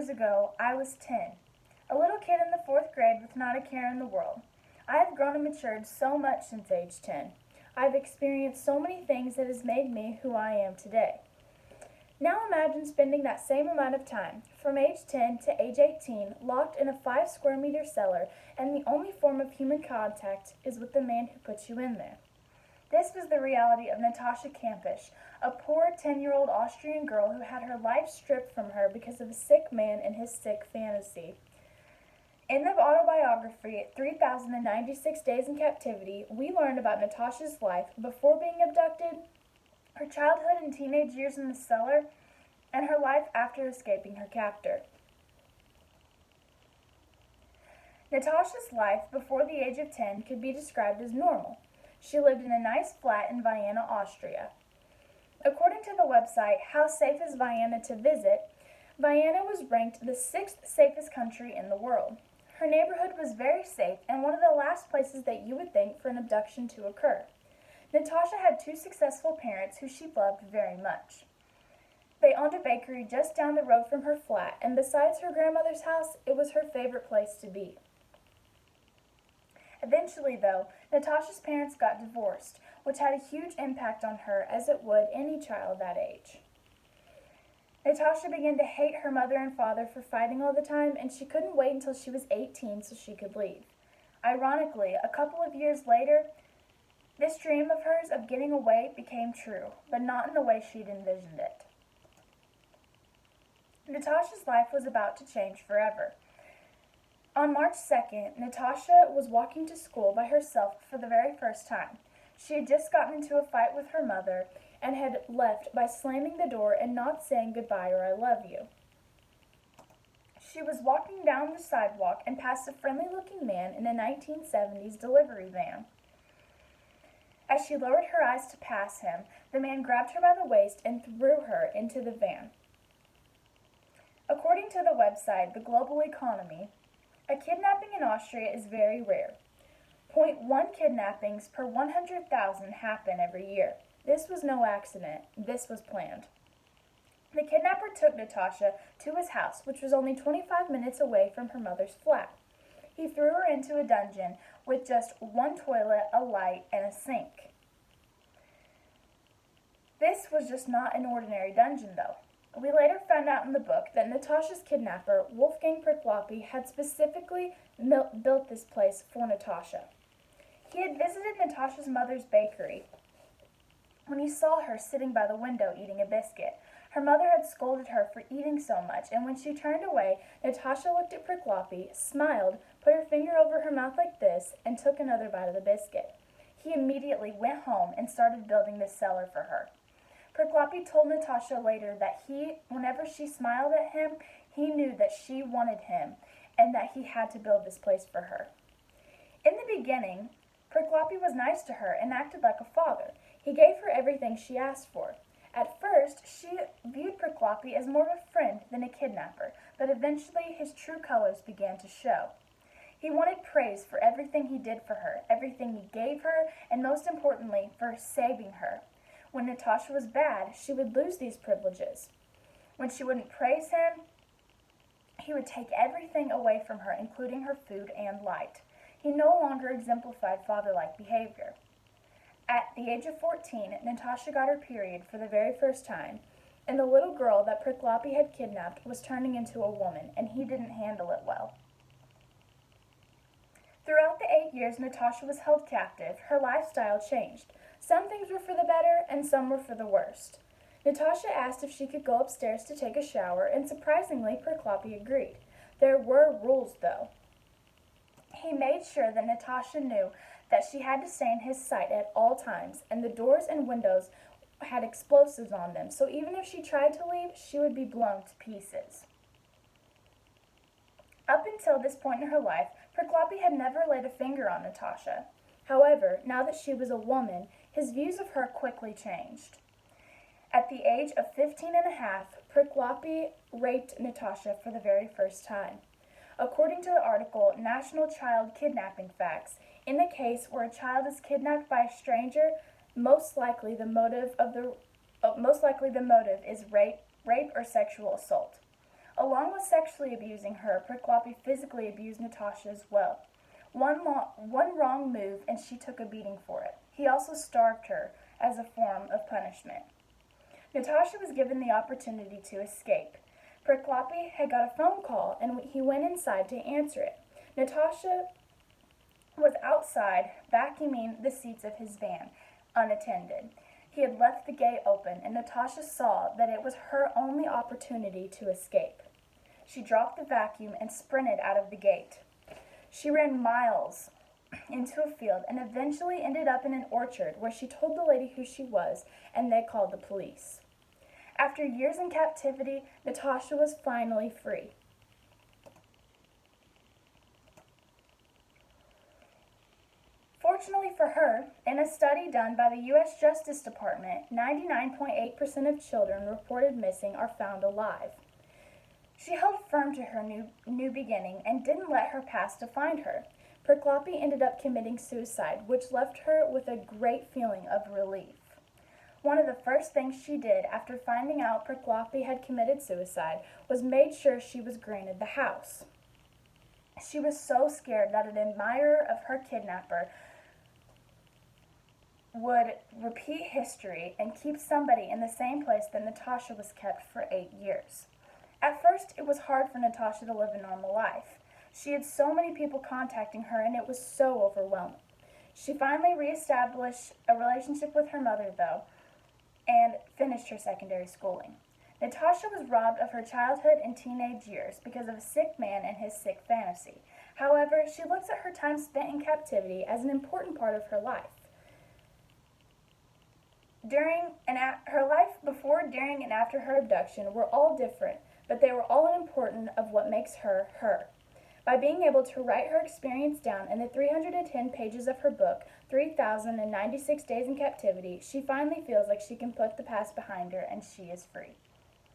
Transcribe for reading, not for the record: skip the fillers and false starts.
years ago, I was 10, a little kid in the fourth grade with not a care in the world. I have grown and matured so much since age 10. I've experienced so many things that has made me who I am today. Now imagine spending that same amount of time, from age 10 to age 18, locked in a 5 square meter cellar, and the only form of human contact is with the man who put you in there. This was the reality of Natasha Kampusch, a poor 10-year-old Austrian girl who had her life stripped from her because of a sick man and his sick fantasy. In the autobiography, 3096 Days in Captivity, we learned about Natasha's life before being abducted, her childhood and teenage years in the cellar, and her life after escaping her captor. Natasha's life before the age of 10 could be described as normal. She lived in a nice flat in Vienna, Austria. According to the website How Safe is Vienna to Visit, Vienna was ranked the 6th safest country in the world. Her neighborhood was very safe and one of the last places that you would think for an abduction to occur. Natasha had 2 successful parents who she loved very much. They owned a bakery just down the road from her flat, and besides her grandmother's house, it was her favorite place to be. Eventually, though, Natasha's parents got divorced, which had a huge impact on her as it would any child that age. Natasha began to hate her mother and father for fighting all the time, and she couldn't wait until she was 18 so she could leave. Ironically, a couple of years later, this dream of hers of getting away became true, but not in the way she'd envisioned it. Natasha's life was about to change forever. On March 2nd, Natasha was walking to school by herself for the very first time. She had just gotten into a fight with her mother and had left by slamming the door and not saying goodbye or I love you. She was walking down the sidewalk and passed a friendly-looking man in a 1970s delivery van. As she lowered her eyes to pass him, the man grabbed her by the waist and threw her into the van. According to the website The Global Economy, a kidnapping in Austria is very rare. 0.1 kidnappings per 100,000 happen every year. This was no accident. This was planned. The kidnapper took Natasha to his house, which was only 25 minutes away from her mother's flat. He threw her into a dungeon with just one toilet, a light, and a sink. This was just not an ordinary dungeon, though. We later found out in the book that Natasha's kidnapper, Wolfgang Priklopy, had specifically built this place for Natasha. He had visited Natasha's mother's bakery when he saw her sitting by the window eating a biscuit. Her mother had scolded her for eating so much, and when she turned away, Natasha looked at Priklopy, smiled, put her finger over her mouth like this, and took another bite of the biscuit. He immediately went home and started building this cellar for her. Priklopy told Natasha later that whenever she smiled at him, he knew that she wanted him and that he had to build this place for her. In the beginning, Priklopy was nice to her and acted like a father. He gave her everything she asked for. At first, she viewed Priklopy as more of a friend than a kidnapper, but eventually his true colors began to show. He wanted praise for everything he did for her, everything he gave her, and most importantly, for saving her. When Natasha was bad, she would lose these privileges. When she wouldn't praise him, he would take everything away from her, including her food and light. He no longer exemplified father-like behavior. At the age of 14, Natasha got her period for the very first time, and the little girl that Priklopy had kidnapped was turning into a woman, and he didn't handle it well. Throughout the 8 years Natasha was held captive, her lifestyle changed. Some things were for the better, and some were for the worst. Natasha asked if she could go upstairs to take a shower, and surprisingly, Priklopy agreed. There were rules, though. He made sure that Natasha knew that she had to stay in his sight at all times, and the doors and windows had explosives on them, so even if she tried to leave, she would be blown to pieces. Up until this point in her life, Priklopy had never laid a finger on Natasha. However, now that she was a woman, his views of her quickly changed. At the age of 15 and a half, Priklopy raped Natasha for the very first time. According to the article National Child Kidnapping Facts, in a case where a child is kidnapped by a stranger, most likely the motive is rape or sexual assault. Along with sexually abusing her, Prickloppy physically abused Natasha as well. One wrong move and she took a beating for it. He also starved her as a form of punishment. Natasha was given the opportunity to escape. Prickloppy had got a phone call and he went inside to answer it. Natasha was outside vacuuming the seats of his van, unattended. He had left the gate open, and Natasha saw that it was her only opportunity to escape. She dropped the vacuum and sprinted out of the gate. She ran miles into a field and eventually ended up in an orchard where she told the lady who she was, and they called the police. After years in captivity, Natasha was finally free. Fortunately for her, in a study done by the U.S. Justice Department, 99.8% of children reported missing are found alive. She held firm to her new beginning and didn't let her past define her. Prickloppy ended up committing suicide, which left her with a great feeling of relief. One of the first things she did after finding out Prickloppy had committed suicide was made sure she was granted the house. She was so scared that an admirer of her kidnapper would repeat history and keep somebody in the same place that Natasha was kept for 8 years. At first, it was hard for Natasha to live a normal life. She had so many people contacting her, and it was so overwhelming. She finally reestablished a relationship with her mother, though, and finished her secondary schooling. Natasha was robbed of her childhood and teenage years because of a sick man and his sick fantasy. However, she looks at her time spent in captivity as an important part of her life. Her life before, during, and after her abduction were all different, but they were all important of what makes her, her. By being able to write her experience down in the 310 pages of her book, 3,096 Days in Captivity, she finally feels like she can put the past behind her and she is free.